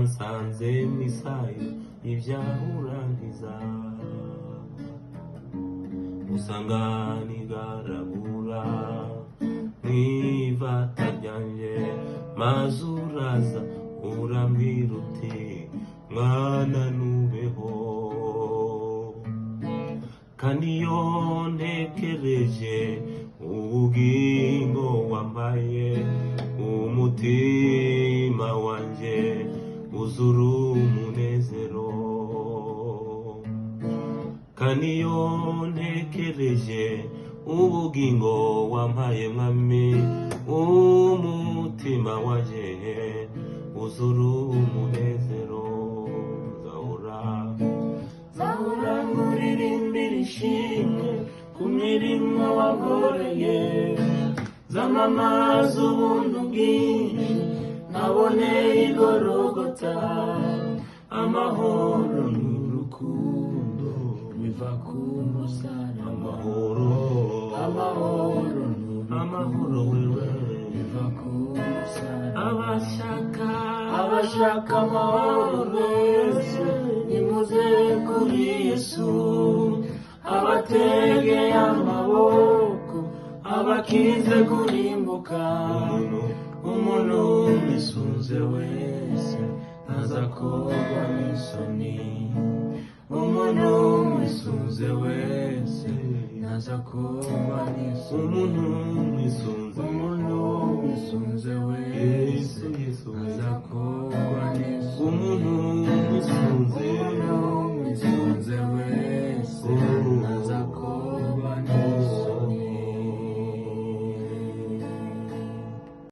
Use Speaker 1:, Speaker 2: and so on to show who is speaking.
Speaker 1: wansanze misayo ibyahurangiza usanga nigaragura n'ivata ryanjye maze uraza urambwira uti mwana nubeho kandi iyo ntekereje ubugingo wambaye umutima wanjye uzura umunezero kandi iyo ntekereje ubugingo wampaye mwami umutima wanjye uzura umunezero zahora nkuririmbira ishimwe ku mirimo wagoreye zamamaza ubuntu bwinshi naboneye igorogota amahoro n'urukundo biva ku musaraba amahoro wewe biva ku musaraba abashaka amahoro mwese nimuze kuri Yesu abategeye amaboko abakize kurimbuka umuntu wisunze wese ntazakorwa n'isoni umuntu wisunze wese ntazakorwa n'isoni umuntu wisunze wese ntazakorwa n'isoni umuntu wisunze wese ntazakorwa